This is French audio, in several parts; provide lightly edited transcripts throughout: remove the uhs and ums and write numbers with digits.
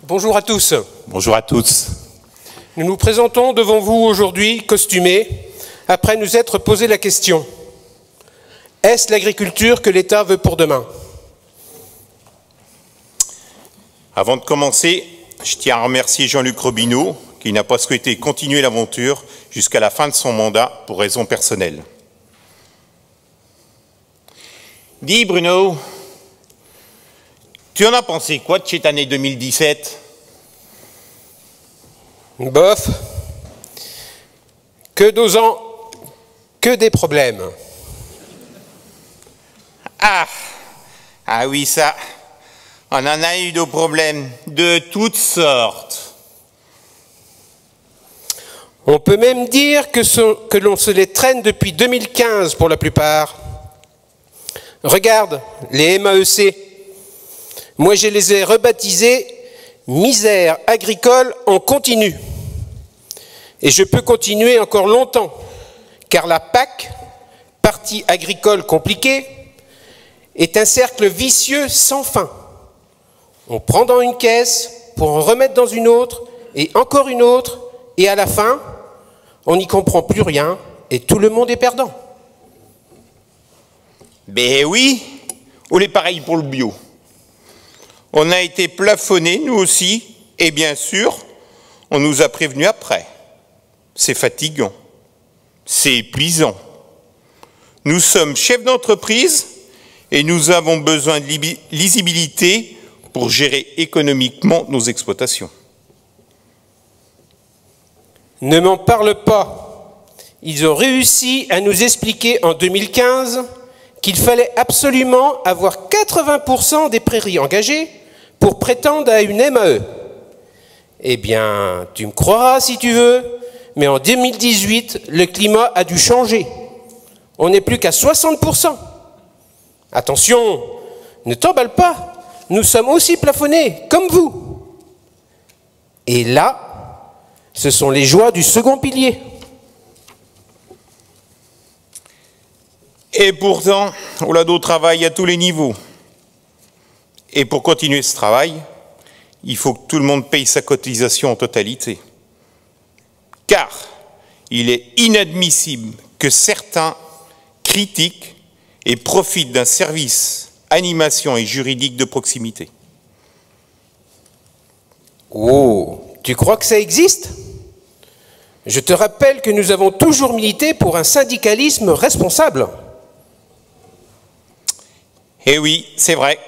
Bonjour à tous. Bonjour à tous. Nous nous présentons devant vous aujourd'hui costumés, après nous être posé la question: est-ce l'agriculture que l'État veut pour demain? Avant de commencer, je tiens à remercier Jean-Luc Robineau, qui n'a pas souhaité continuer l'aventure jusqu'à la fin de son mandat pour raisons personnelles. Dis Bruno, tu en as pensé quoi de cette année 2017? Bof. Que 2 ans, que des problèmes. Ah oui, ça, on en a eu des problèmes de toutes sortes. On peut même dire que l'on se les traîne depuis 2015 pour la plupart. Regarde, les MAEC. Moi, je les ai rebaptisés misère agricole en continu. Et je peux continuer encore longtemps, car la PAC, partie agricole compliquée, est un cercle vicieux sans fin. On prend dans une caisse pour en remettre dans une autre, et encore une autre, et à la fin, on n'y comprend plus rien, et tout le monde est perdant. Ben oui, on est pareil pour le bio. On a été plafonné, nous aussi, et bien sûr, on nous a prévenu après. C'est fatigant, c'est épuisant. Nous sommes chefs d'entreprise et nous avons besoin de lisibilité pour gérer économiquement nos exploitations. Ne m'en parle pas. Ils ont réussi à nous expliquer en 2015 qu'il fallait absolument avoir 80% des prairies engagées pour prétendre à une MAE. Eh bien, tu me croiras si tu veux, mais en 2018, le climat a dû changer. On n'est plus qu'à 60%. Attention, ne t'emballe pas, nous sommes aussi plafonnés, comme vous. Et là, ce sont les joies du second pilier. Et pourtant, on a d'autres travail à tous les niveaux. Et pour continuer ce travail, il faut que tout le monde paye sa cotisation en totalité. Car il est inadmissible que certains critiquent et profitent d'un service, animation et juridique de proximité. Oh, tu crois que ça existe? Je te rappelle que nous avons toujours milité pour un syndicalisme responsable. Eh oui, c'est vrai.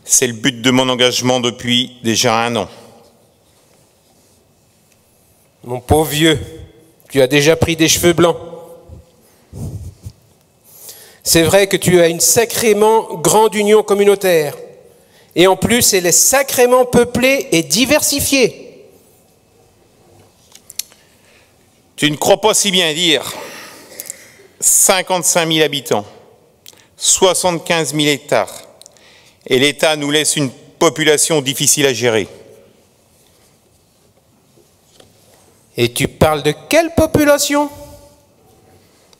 C'est le but de mon engagement depuis déjà 1 an. Mon pauvre vieux, tu as déjà pris des cheveux blancs. C'est vrai que tu as une sacrément grande union communautaire. Et en plus, elle est sacrément peuplée et diversifiée. Tu ne crois pas si bien dire. 55 000 habitants, 75 000 hectares. Et l'État nous laisse une population difficile à gérer. Et tu parles de quelle population?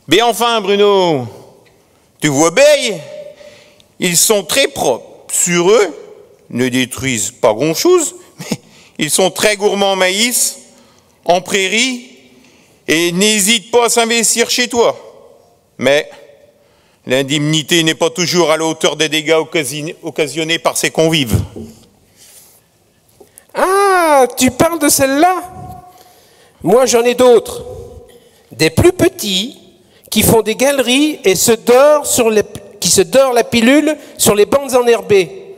Mais enfin, Bruno, tu vois bien, ils sont très propres. Sur eux, ne détruisent pas grand-chose, mais ils sont très gourmands en maïs, en prairie, et n'hésitent pas à s'investir chez toi. Mais l'indemnité n'est pas toujours à la hauteur des dégâts occasionnés par ses convives. Ah, tu parles de celle-là? Moi, j'en ai d'autres. Des plus petits qui font des galeries et qui se dorent la pilule sur les bandes enherbées.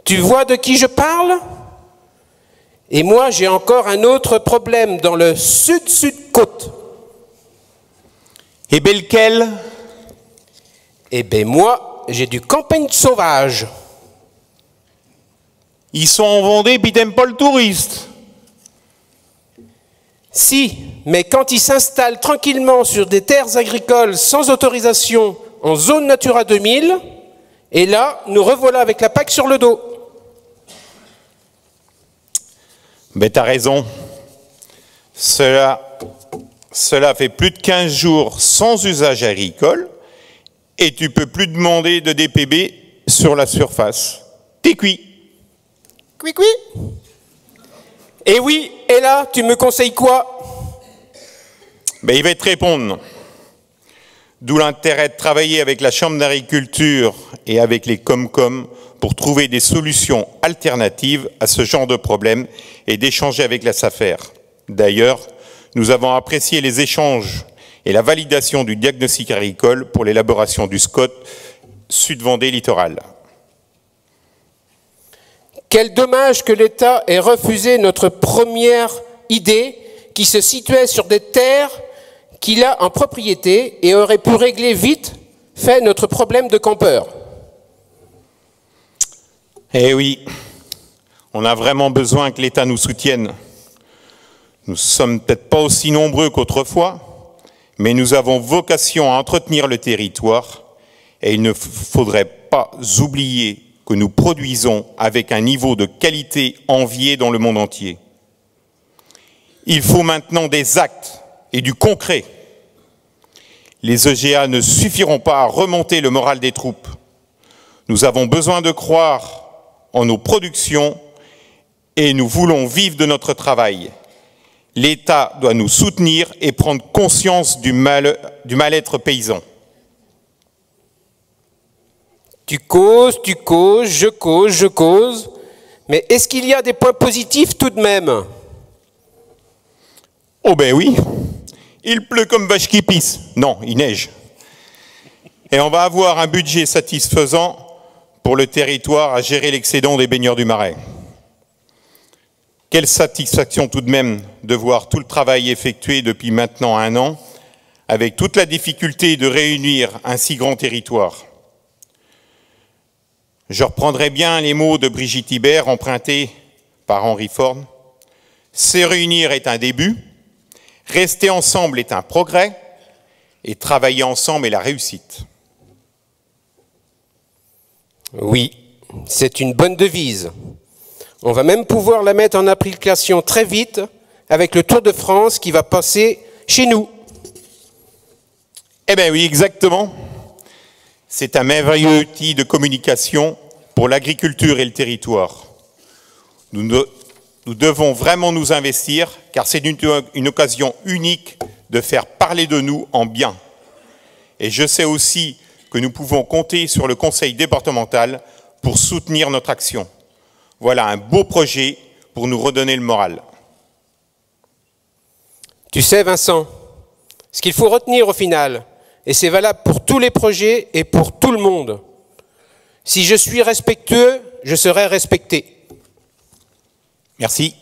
Tu vois de qui je parle? Et moi, j'ai encore un autre problème dans le sud-sud-côte. Et bien lequel? Eh bien, moi, j'ai du campagne sauvage. Ils sont en Vendée, puis t'aimes pas le touriste. Si, mais quand ils s'installent tranquillement sur des terres agricoles sans autorisation en zone Natura 2000, et là, nous revoilà avec la PAC sur le dos. Ben t'as raison. Cela fait plus de 15 jours sans usage agricole et tu peux plus demander de DPB sur la surface. T'es cuit. Cui cui. Et oui, et là, tu me conseilles quoi? Ben, il va te répondre. D'où l'intérêt de travailler avec la Chambre d'agriculture et avec les Comcom pour trouver des solutions alternatives à ce genre de problème et d'échanger avec la SAFER. D'ailleurs, nous avons apprécié les échanges et la validation du diagnostic agricole pour l'élaboration du SCOT Sud-Vendée Littoral. Quel dommage que l'État ait refusé notre première idée qui se situait sur des terres qu'il a en propriété et aurait pu régler vite fait notre problème de campeur. Eh oui, on a vraiment besoin que l'État nous soutienne. Nous ne sommes peut-être pas aussi nombreux qu'autrefois, mais nous avons vocation à entretenir le territoire et il ne faudrait pas oublier que nous produisons avec un niveau de qualité envié dans le monde entier. Il faut maintenant des actes et du concret. Les EGA ne suffiront pas à remonter le moral des troupes. Nous avons besoin de croire en nos productions et nous voulons vivre de notre travail. L'État doit nous soutenir et prendre conscience du mal-être paysan. Tu causes, je cause, mais est-ce qu'il y a des points positifs tout de même? Oh ben oui, il pleut comme vache qui pisse. Non, il neige. Et on va avoir un budget satisfaisant pour le territoire à gérer l'excédent des baigneurs du Marais. Quelle satisfaction tout de même de voir tout le travail effectué depuis maintenant 1 an, avec toute la difficulté de réunir un si grand territoire. Je reprendrai bien les mots de Brigitte Ibert empruntés par Henry Ford. Se réunir est un début, rester ensemble est un progrès, et travailler ensemble est la réussite. Oui, c'est une bonne devise. On va même pouvoir la mettre en application très vite avec le Tour de France qui va passer chez nous. Eh bien oui, exactement. C'est un merveilleux outil de communication pour l'agriculture et le territoire. Nous devons vraiment nous investir car c'est une occasion unique de faire parler de nous en bien. Et je sais aussi que nous pouvons compter sur le conseil départemental pour soutenir notre action. Voilà un beau projet pour nous redonner le moral. Tu sais, Vincent, ce qu'il faut retenir au final, et c'est valable pour tous les projets et pour tout le monde, si je suis respectueux, je serai respecté. Merci.